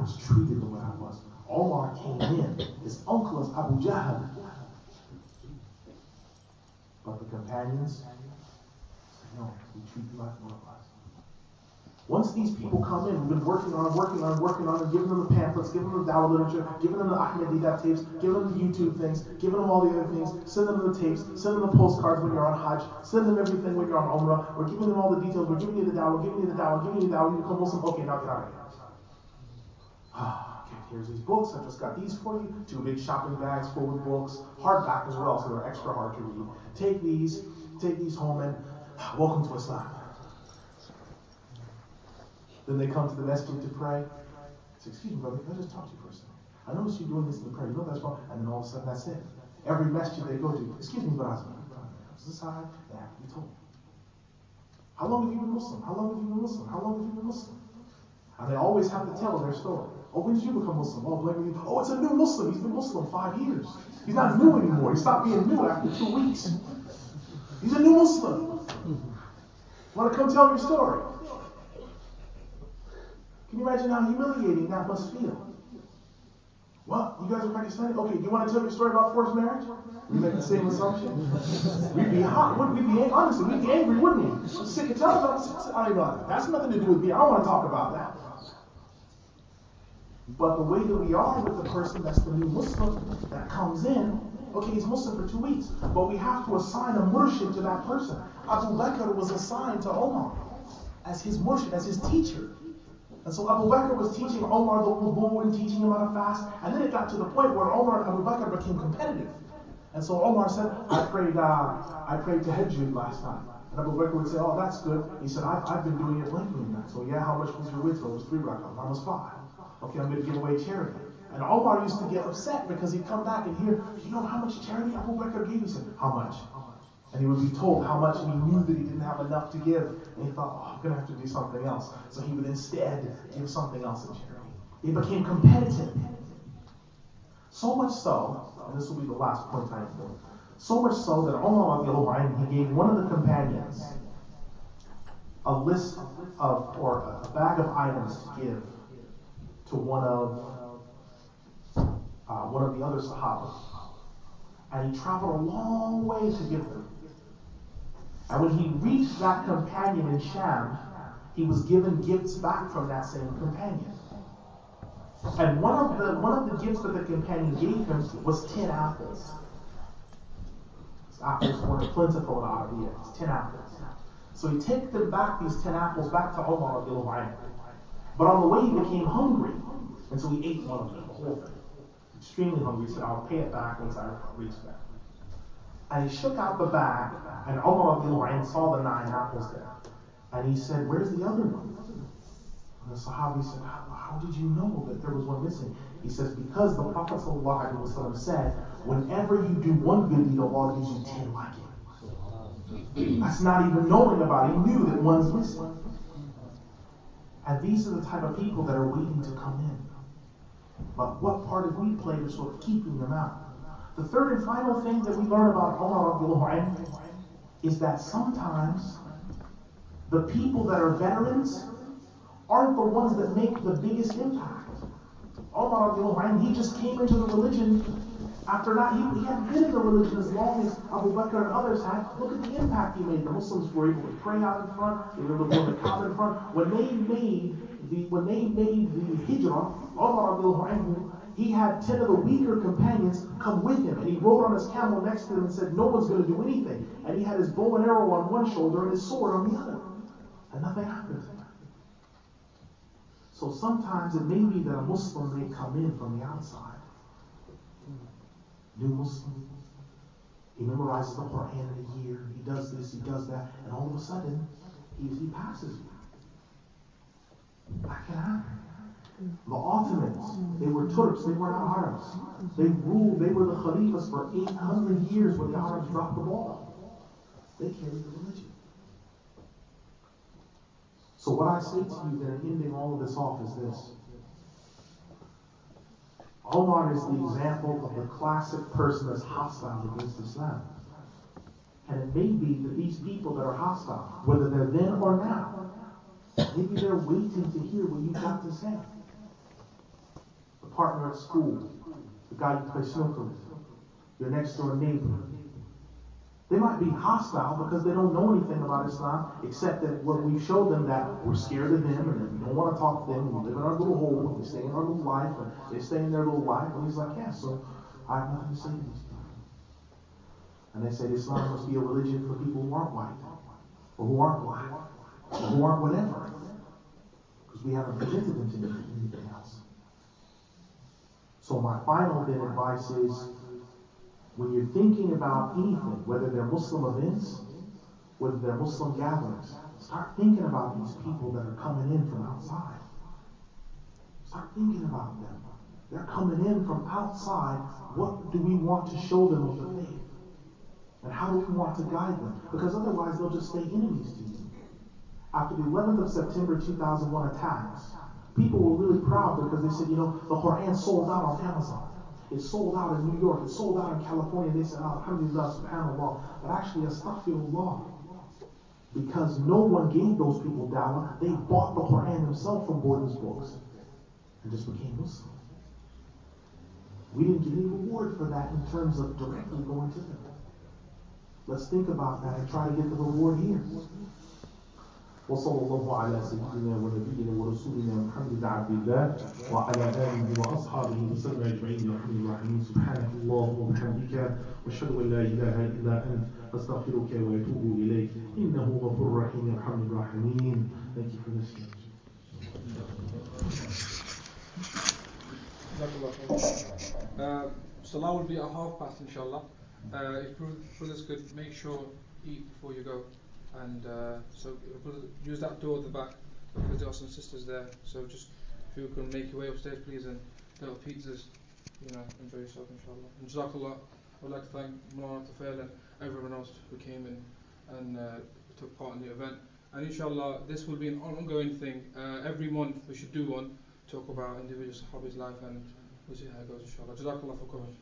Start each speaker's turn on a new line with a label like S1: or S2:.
S1: was treated the way I was. Omar came in. His uncle is Abu Jahl. But the companions said, no, we treat you like one of us. Once these people come in, we've been working on it, giving them the pamphlets, giving them the dawah literature, giving them the Ahmadiyya tapes, giving them the YouTube things, giving them all the other things, send them the tapes, send them the postcards when you're on Hajj, send them everything when you're on Umrah, we're giving them all the details, we're giving you the dawah, you become Muslim, okay, now get out of here. Okay, here's these books, I just got these for you, 2 big shopping bags full of books, hardback as well, so they're extra hard to read. Take these home and welcome to Islam. Then they come to the masjid to pray. I say, excuse me, brother, can I just talk to you for a second? I noticed you doing this in the prayer. You know that's wrong. And then all of a sudden, that's it. Every masjid they go to, excuse me, brother. Is this high? They have to be told. How long have you been Muslim? How long have you been Muslim? How long have you been Muslim? And they always have to tell their story. Oh, when did you become Muslim? Oh, blame you. Oh, it's a new Muslim. He's been Muslim 5 years. He's not new anymore. He stopped being new after 2 weeks. He's a new Muslim. Want to come tell your story? Can you imagine how humiliating that must feel? What? You guys are Pakistani? Okay, do you want to tell your story about forced marriage? We make the same assumption? We'd be hot. Honestly, we'd be angry, wouldn't we? Sick and tired of that. That's nothing to do with me. I don't want to talk about that. But the way that we are with the person that's the new Muslim that comes in, okay, he's Muslim for 2 weeks, but we have to assign a murshid to that person. Abu Bakr was assigned to Omar as his murshid, as his teacher. And so Abu Bakr was teaching Omar the wudu and teaching him how to fast. And then it got to the point where Omar and Abu Bakr became competitive. And so Omar said, I prayed tahajjud last night. And Abu Bakr would say, oh, that's good. He said, I've been doing it lately. So yeah, how much was your witr? It was 3 rak'ah. Mine was 5. Okay, I'm going to give away charity. And Omar used to get upset because he'd come back and hear, you know how much charity Abu Bakr gave? He said, how much? And he would be told how much, and he knew that he didn't have enough to give. And he thought, oh, I'm going to have to do something else. So he would instead give something else in charity. He became competitive. So much so, and this will be the last point I make, so much so that Umar, he gave one of the companions a list of, or a bag of items to give to one of the other Sahaba. And he traveled a long way to give them. And when he reached that companion in Sham, he was given gifts back from that same companion. And one of the gifts that the companion gave him was 10 apples. Apples were plentiful in Arabia. It's 10 apples. So he took them back, these 10 apples, back to Umar. But on the way he became hungry. And so he ate one of them, the whole thing. Extremely hungry. He said, I'll pay it back once I reach that. And he shook out the bag, and Umar saw the 9 apples there. And he said, where's the other one? And the Sahabi said, how did you know that there was one missing? He says, because the Prophet ﷺ said, whenever you do one good deed, Allah gives you 10 like it. That's not even knowing about it. He knew that one's missing. And these are the type of people that are waiting to come in. But what part have we played in sort of keeping them out? The third and final thing that we learn about Umar is that sometimes the people that are veterans aren't the ones that make the biggest impact. Umar, he just came into the religion after not, he hadn't been in the religion as long as Abu Bakr and others had. Look at the impact he made. The Muslims were able to pray out in front, they were able to go to the Kaaba in front. When they made the Hijrah, Umar, he had 10 of the weaker companions come with him, and he rode on his camel next to them and said, no one's going to do anything. And he had his bow and arrow on one shoulder and his sword on the other. And nothing happened. So sometimes it may be that a Muslim may come in from the outside. New Muslim. He memorizes the Quran in a year. He does this, he does that. And all of a sudden, he passes you. That can happen. The Ottomans, they were Turks, they were not Arabs. They ruled, they were the Khalifas for 800 years when the Arabs dropped the ball. They carried the religion. So what I say to you then, ending all of this off, is this. Omar is the example of the classic person that's hostile against Islam. And it may be that these people that are hostile, whether they're then or now, maybe they're waiting to hear what you've got to say. partner at school, the guy you play snooker with, your next door neighbor. They might be hostile because they don't know anything about Islam, except that what we've showed them that we're scared of them and that we don't want to talk to them, and we live in our little hole, and we stay in our little life, and they stay in their little life. And he's like, yeah, so I have nothing to say to these people. And they say Islam must be a religion for people who aren't white, or who aren't black, or who aren't whatever. Because we haven't presented them to anything else. So my final bit of advice is, when you're thinking about anything, whether they're Muslim events, whether they're Muslim gatherings, start thinking about these people that are coming in from outside. Start thinking about them. They're coming in from outside. What do we want to show them of the faith? And how do we want to guide them? Because otherwise they'll just stay enemies to you. After the 11th of September 2001 attacks, people were really proud because they said, the Quran sold out on Amazon. It sold out in New York. It sold out in California. They said, alhamdulillah, subhanallah. But actually, astaghfirullah. Because no one gave those people dawah. They bought the Quran themselves from Borden's books and just became Muslim. We didn't get any reward for that in terms of directly going to them. Let's think about that and try to get the reward here. وصلى الله على سيدنا ونبينا ورسولنا محمد بن عبد الله وعلى آله وأصحابه وسلم أجمعين يا أرحم الراحمين سبحانك اللهم وبحمدك وأشهد أن لا إله إلا أنت أستغفرك وأتوب إليك إنه غفور رحيم يا أرحم الراحمين. Thank you for listening.
S2: Salah will be at 1:30 inshallah. If brothers could make sure eat before you go. And so use that door at the back because there are some sisters there. So just if you can make your way upstairs, please, and little pizzas, enjoy yourself, inshallah. And Jazakallah, I would like to thank Mulana Tufayl and everyone else who came in and took part in the event. And inshallah, this will be an ongoing thing. Every month we should do one, talk about individual Sahabi's life, and we'll see how it goes, inshallah. Jazakallah for coming.